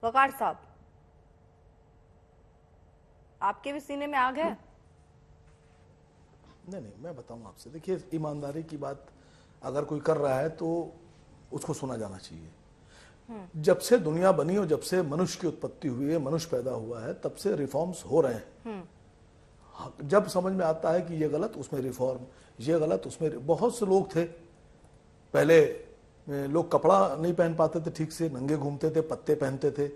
वकार साहब, आपके भी सीने में आग है? नहीं, मैं बताऊं आपसे, देखिए ईमानदारी की बात अगर कोई कर रहा है तो उसको सुना जाना चाहिए। जब से दुनिया बनी और जब से मनुष्य की उत्पत्ति हुई है, मनुष्य पैदा हुआ है, तब से रिफॉर्म्स हो रहे हैं। जब समझ में आता है कि ये गलत, उसमें रिफॉर्म, ये गलत, उसमें बहुत से लोग थे पहले, लोग कपड़ा नहीं पहन पाते थे ठीक से, नंगे घूमते थे, पत्ते पहनते थे,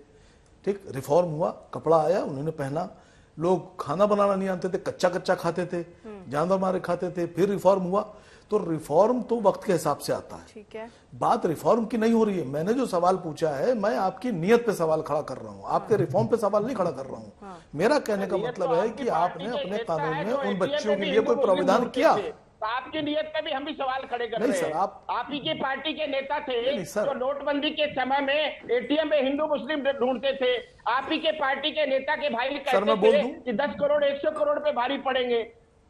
ठीक, रिफॉर्म हुआ, कपड़ा आया, उन्होंने पहना। लोग खाना बनाना नहीं जानते थे, कच्चा कच्चा खाते थे, जानवर मारे खाते थे, फिर रिफॉर्म हुआ। तो रिफॉर्म तो वक्त के हिसाब से आता है। ठीक है, बात रिफॉर्म की नहीं हो रही है। मैंने जो सवाल पूछा है, मैं आपकी नीयत पे सवाल खड़ा कर रहा हूँ, आपके रिफॉर्म पे सवाल नहीं खड़ा कर रहा हूँ। मेरा कहने का मतलब है कि आपने अपने कानून में उन बच्चियों के लिए कोई प्रावधान किया? आपकी नीयत पे भी हम भी सवाल खड़े कर नहीं रहे हैं। सर, आप ही की पार्टी के नेता थे सर, जो नोटबंदी के समय में एटीएम में हिंदू मुस्लिम ढूंढते थे। आप ही के पार्टी के नेता के भाई कहते थे कि 10 करोड़ 100 करोड़ पे भारी पड़ेंगे।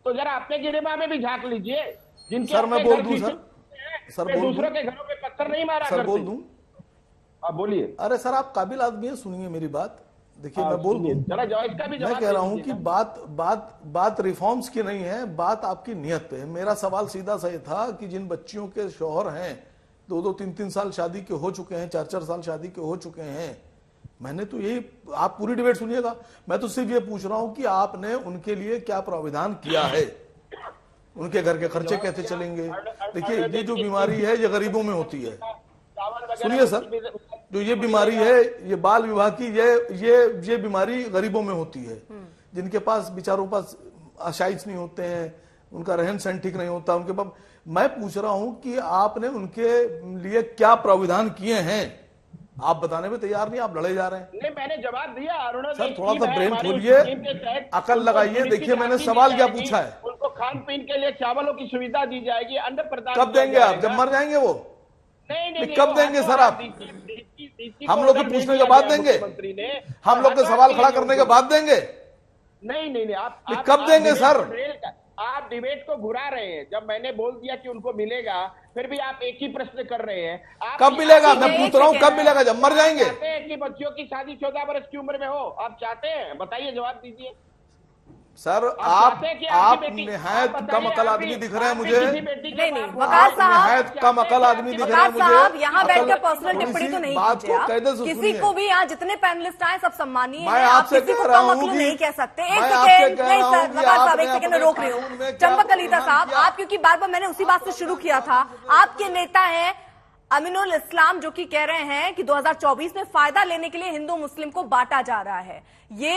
तो जरा अपने गिरेबा में भी झांक लीजिए। जिनके सर मैं बोल दूं सर दूसरों के घरों पे पत्थर नहीं मारा सर, करते। बोल दूं? आप बोलिए। अरे सर, आप काबिल आदमी है, सुनिए मेरी बात। देखिए मैं बोल दूं, जरा इसका भी मैं कह रहा हूं कि बात रिफॉर्म्स की नहीं है, बात आपकी नियत पे है। मेरा सवाल सीधा सा ये था कि जिन बच्चियों के शौहर हैं, 2-2, 3-3 साल शादी के हो चुके हैं, 4-4 साल शादी के हो चुके हैं, मैंने तो यही, आप पूरी डिबेट सुनिएगा, मैं तो सिर्फ ये पूछ रहा हूं कि आपने उनके लिए क्या प्राविधान किया है, उनके घर के खर्चे कैसे चलेंगे। देखिए ये जो बीमारी है ये गरीबों में होती है। सुनिए सर, जो ये बीमारी है, ये बाल विवाह की, ये बीमारी गरीबों में होती है, जिनके पास बेचारों पास आशाइश नहीं होते हैं, उनका रहन सहन ठीक नहीं होता उनके पास। मैं पूछ रहा हूं कि आपने उनके लिए क्या प्राविधान किए हैं? आप बताने में तैयार नहीं, आप लड़े जा रहे हैं। नहीं, मैंने जवाब दिया अरुण सर, थोड़ा सा ब्रेन खोलिए, अकल लगाइए। देखिए मैंने सवाल क्या पूछा है। उनको खान पीन के लिए चावलों की सुविधा दी जाएगी, अन्न प्रदान। कब देंगे आप? जब मर जाएंगे वो? नहीं, कब देंगे सर आप? हम लोग के पूछने के बाद देंगे? हम लोग के सवाल खड़ा करने के बाद देंगे? नहीं, आप कब देंगे सर? आप डिबेट को घुरा रहे हैं। जब मैंने बोल दिया कि उनको मिलेगा, फिर भी आप एक ही प्रश्न कर रहे हैं। कब मिलेगा? मैं पूछ रहा हूँ कब मिलेगा? जब मर जाएंगे? चाहते हैं कि बच्चियों की शादी 14 वर्ष की उम्र में हो? आप चाहते हैं? बताइए, जवाब दीजिए सर। आप निहायत कम अकल आदमी दिख रहे हैं मुझे। नहीं, वकार साहब, निहायत कम अकल आदमी दिख रहे हैं मुझे। यहाँ बैठकर पर्सनल टिप्पणी तो नहीं कीजिए आप। किसी को भी, यहाँ जितने पैनलिस्ट आए सब सम्मानीय हैं, आप किसी को कम अकल नहीं कह सकते। एक सेकेंड, नहीं सर, वकार साहब एक सेकेंड में रोक रही हूँ। चंपक कलीता साहब, आप, क्योंकि बार बार मैंने उसी बात से शुरू किया था, आपके नेता है अमीनुल इस्लाम जो कि कह रहे हैं कि 2024 में फायदा लेने के लिए हिंदू मुस्लिम को बांटा जा रहा है। ये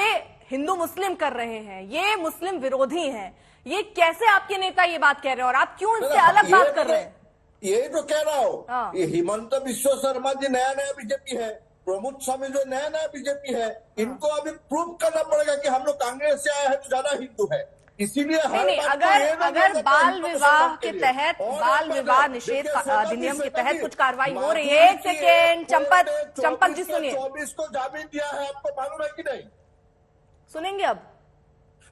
हिंदू मुस्लिम कर रहे हैं, ये मुस्लिम विरोधी हैं। ये कैसे आपके नेता ये बात कह रहे हैं और आप क्यों इनसे अलग बात कर रहे हैं? यही तो कह रहा हूँ। ये हिमंत बिश्व शर्मा जी नया बीजेपी है, प्रमोद स्वामी जो नया बीजेपी है, इनको अभी प्रूव करना पड़ेगा कि हम लोग कांग्रेस से आए हैं तो ज्यादा हिंदू है। इसीलिए अगर बाल विवाह के तहत, बाल विवाह निषेध अधिनियम के तहत कुछ कार्रवाई हो रही है, एक सेकेंड, चंपक जी सुनिए। 24 को जामीन दिया है, आपको मालूम है कि नहीं? सुनेंगे अब?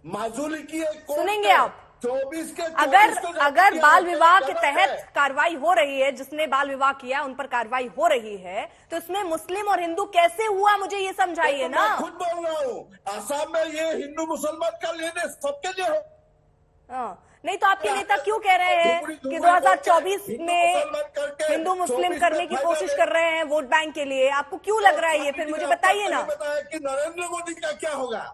माजूली की सुनेंगे आप? 24 के अगर बाल विवाह के तहत कार्रवाई हो रही है, जिसने बाल विवाह किया उन पर कार्रवाई हो रही है, तो इसमें मुस्लिम और हिंदू कैसे हुआ, मुझे ये समझाइए ना। खुद बोल रहा हूँ, आसाम में ये हिंदू मुसलमान का लेने सबके लिए हो। नहीं तो आपके नेता क्यों कह रहे हैं कि 2024 में हिंदू मुस्लिम करने की कोशिश कर रहे हैं वोट बैंक के लिए? आपको क्यों लग रहा है ये? फिर मुझे बताइए ना। बताया कि नरेंद्र मोदी का क्या होगा,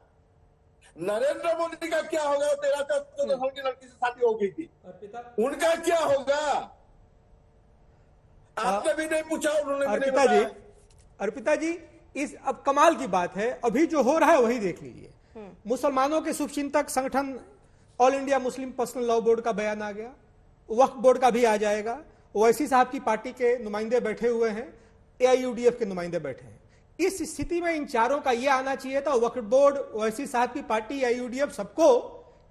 नरेंद्र मोदी का क्या होगा? 13-14 साल की लड़की से शादी हो गई थी, उनका क्या होगा? आपने भी नहीं पूछा, उन्होंने भी नहीं बताया। अर्पिता जी, इस अब कमाल की बात है, अभी जो हो रहा है वही देख लीजिए। मुसलमानों के शुभचिंतक संगठन all India Muslim personal law board का बयान आ गया, वक्फ बोर्ड का भी आ जाएगा, ओवैसी साहब की पार्टी के नुमाइंदे बैठे हुए हैं, एआईयूडीएफ के नुमाइंदे बैठे हैं। इस स्थिति में इन चारों का यह आना चाहिए था, वक्फ बोर्ड, ओवैसी साहब की पार्टी, एआईयूडीएफ, सबको,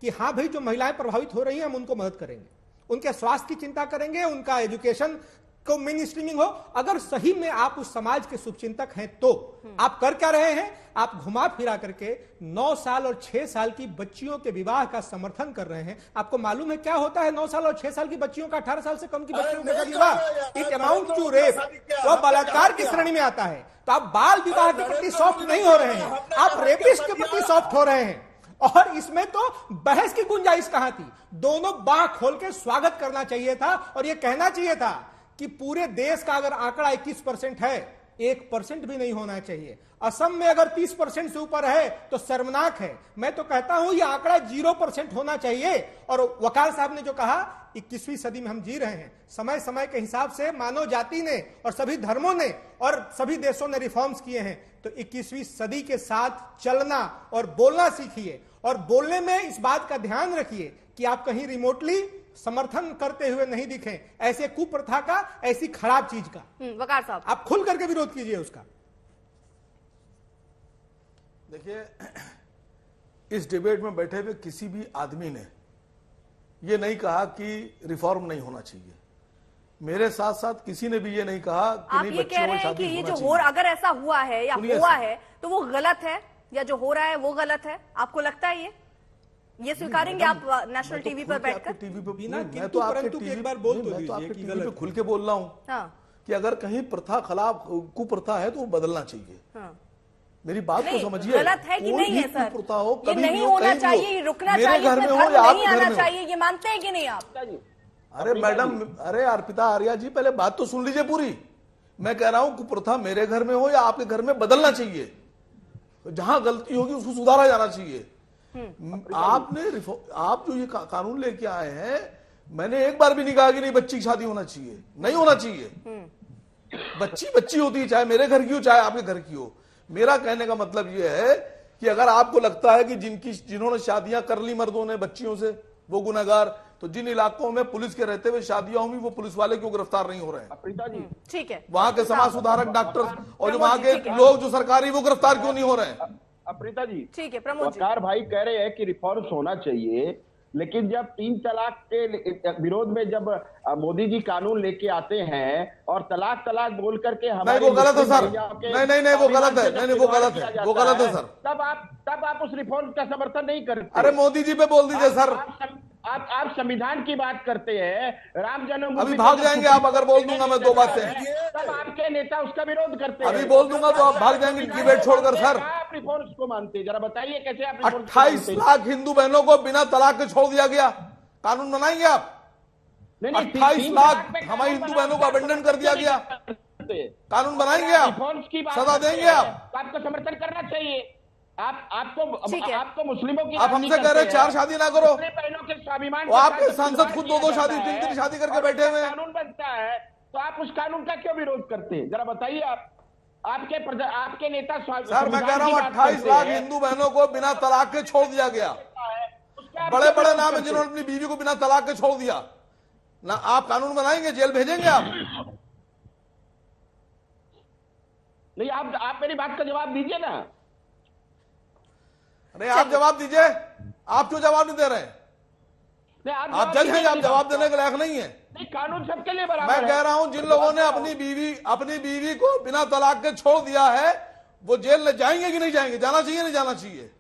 कि हाँ भाई जो महिलाएं प्रभावित हो रही हैं हम उनको मदद करेंगे, उनके स्वास्थ्य की चिंता करेंगे, उनका एजुकेशन को मेन स्ट्रीमिंग हो। अगर सही में आप उस समाज के शुभचिंतक हैं तो आप कर क्या रहे हैं? आप घुमा फिरा करके 9 साल और 6 साल की बच्चियों के विवाह का समर्थन कर रहे हैं। आपको मालूम है क्या होता है 9 साल और 6 साल की बच्चियों का, 18 साल से कम की बच्चियों का विवाह? इट अमाउंट टू रेप, वो बलात्कार की श्रेणी में आता है। तो आप बाल विवाह के प्रति सॉफ्ट नहीं हो रहे हैं, आप रेपिस्ट के प्रति सॉफ्ट हो रहे हैं। और इसमें तो बहस की गुंजाइश कहां थी? दोनों बाह खोल के स्वागत करना चाहिए था और यह कहना चाहिए था कि पूरे देश का अगर आंकड़ा 21% है, 1% भी नहीं होना चाहिए। असम में अगर 30% से ऊपर है तो शर्मनाक है। मैं तो कहता हूं यह आंकड़ा 0% होना चाहिए। और वकार साहब ने जो कहा 21वीं सदी में हम जी रहे हैं, समय समय के हिसाब से मानव जाति ने और सभी धर्मों ने और सभी देशों ने रिफॉर्म्स किए हैं। तो 21वीं सदी के साथ चलना और बोलना सीखिए, और बोलने में इस बात का ध्यान रखिए कि आप कहीं रिमोटली समर्थन करते हुए नहीं दिखें ऐसे कुप्रथा का, ऐसी खराब चीज का। वकार साहब, आप खुल करके विरोध कीजिए उसका। देखिए, इस डिबेट में बैठे हुए किसी भी आदमी ने यह नहीं कहा कि रिफॉर्म नहीं होना चाहिए। मेरे साथ साथ किसी ने भी ये नहीं कहा कि आप नहीं ये कह रहे हैं कि ये जो हो, अगर ऐसा हुआ है या हुआ है तो वो गलत है, या जो हो रहा है वो गलत है? आपको लगता है ये स्वीकारेंगे आप नेशनल टीवी पर बैठकर? टीवी पे बिना किंतु परंतु के एक बार बोल तो दीजिए कि टीवी पे खुल के बोल रहा हूं कि अगर कहीं प्रथा खिलाफ कुप्रथा है तो वो बदलना चाहिए। मेरी बात को समझिए। गलत है कि नहीं है सर? प्रथा हो, ये कभी नहीं होना चाहिए, रुकना चाहिए, घर में हो या नहीं आना चाहिए, ये मानते हैं कि नहीं आप? अरे मैडम, अरे अर्पिता आर्या जी, पहले बात तो सुन लीजिए पूरी। मैं कह रहा हूं कुप्रथा मेरे घर में हो या आपके घर में, बदलना चाहिए। जहां गलती होगी उसको सुधारा जाना चाहिए। आप जो ये कानून लेके आए हैं, मैंने एक बार भी नहीं कहा कि नहीं बच्ची की शादी होना चाहिए, नहीं होना चाहिए। बच्ची होती है, चाहे मेरे घर की हो चाहे आपके घर की हो। मेरा कहने का मतलब यह है कि अगर आपको लगता है कि जिन्होंने शादियां कर ली मर्दों ने बच्चियों से वो गुनहगार, तो जिन इलाकों में पुलिस के रहते हुए शादियां हुई वो पुलिस वाले क्यों गिरफ्तार नहीं हो रहे हैं? प्रीता जी, ठीक है, वहां के समाज सुधारक डॉक्टर और जो वहां के लोग जो सरकारी, वो गिरफ्तार क्यों नहीं हो रहे हैं? प्रीता जी, ठीक है, प्रमोद जी, वकार भाई कह रहे हैं कि रिफॉर्म्स होना चाहिए, लेकिन जब 3 तलाक के विरोध में जब मोदी जी कानून लेके आते हैं और तलाक बोल करके हमारे, नहीं वो गलत है सर, नहीं वो गलत है, नहीं वो गलत है, वो गलत है सर। तब आप उस रिफॉर्म का समर्थन नहीं करते। अरे मोदी जी पे बोल दीजिए सर। आप संविधान की बात करते हैं, राम जन्मभूमि, अभी भाग जाएंगे आप अगर बोल दूंगा मैं 2 बातें। तब आपके नेता उसका विरोध करते हैं। अभी बोल दूंगा तो आप भाग जाएंगे डिबेट छोड़कर। सर, आप रिफॉर्म्स को मानते हैं, जरा बताइए कैसे आप? 28 लाख हिंदू बहनों को बिना तलाक के छोड़ दिया गया, कानून बनाएंगे आप? 28 लाख हमारी हिंदू बहनों को अबेंडन कर दिया गया, कानून बनाएंगे आप? रिफॉर्म्स की बात सजा देंगे आप? आपको समर्थन करना चाहिए। आपको मुस्लिमों की, आप हमसे कह रहे हैं 4 शादी ना करो, बहनों के स्वाभिमान, आपके सांसद खुद 2 शादी 3 शादी करके बैठे हुए हैं। कानून बनता है तो आप उस कानून का क्यों विरोध करते हैं? जरा बताइए आप। आपके नेता सर, मैं कह रहा हूँ 28 लाख हिंदू बहनों को बिना तलाक के छोड़ दिया गया। बड़े बड़े नाम है जिन्होंने अपनी बीवी को बिना तलाक के छोड़ दिया ना। आप कानून बनाएंगे, जेल भेजेंगे आप? नहीं, आप मेरी बात का जवाब दीजिए ना। अरे आप जवाब दीजिए, आप क्यों जवाब नहीं दे रहे हैं? आप जज हैं, आप जवाब देने के लायक नहीं है। नहीं, कानून सबके लिए बराबर मैं कह रहा हूं जिन लोगों ने अपनी बीवी को बिना तलाक के छोड़ दिया है वो जेल में जाएंगे कि नहीं जाएंगे? जाना चाहिए नहीं जाना चाहिए?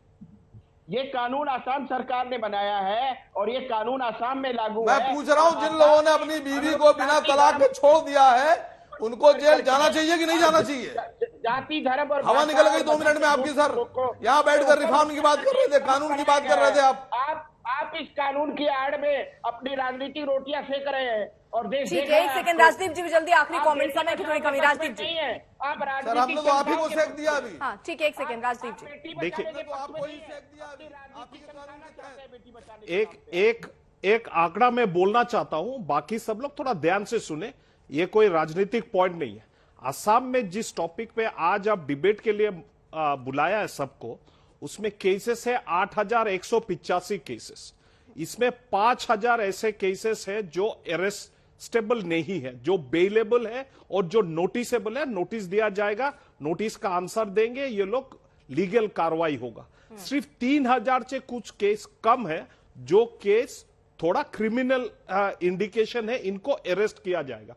ये कानून आसाम सरकार ने बनाया है और ये कानून आसाम में लागू है। मैं पूछ रहा हूं जिन लोगों ने अपनी बीवी को बिना तलाक के छोड़ दिया है उनको जेल जाना चाहिए कि नहीं जाना चाहिए? जाति, धर्म और हवा निकल गई 2 मिनट में आपकी। सर, यहाँ बैठकर रिफॉर्म की बात कर रहे थे, कानून की बात कर रहे थे आप इस कानून की आड़ में अपनी राजनीतिक रोटियां सेक रहे हैं और देश। ठीक है, 1 सेकंड राजदीप जी, जल्दी आखिरी कमेंट, समय की थोड़ी कमी। राजदीप जी, आप सर, हमने तो आप ही को सेक दिया अभी। हाँ ठीक है, 1 सेकंड राजदीप जी, देखिए, एक आंकड़ा मैं बोलना चाहता हूं, बाकी सब लोग थोड़ा ध्यान से सुने। ये कोई राजनीतिक पॉइंट नहीं है। असम में जिस टॉपिक पे आज आप डिबेट के लिए बुलाया है सबको, उसमें केसेस है 8,185 केसेस। इसमें 5,000 ऐसे केसेस है जो अरेस्टेबल नहीं है, जो बेलेबल है और जो नोटिसेबल है। नोटिस दिया जाएगा, नोटिस का आंसर देंगे, ये लोग लीगल कार्रवाई होगा। सिर्फ 3,000 से कुछ केस कम है जो केस थोड़ा क्रिमिनल इंडिकेशन है, इनको अरेस्ट किया जाएगा।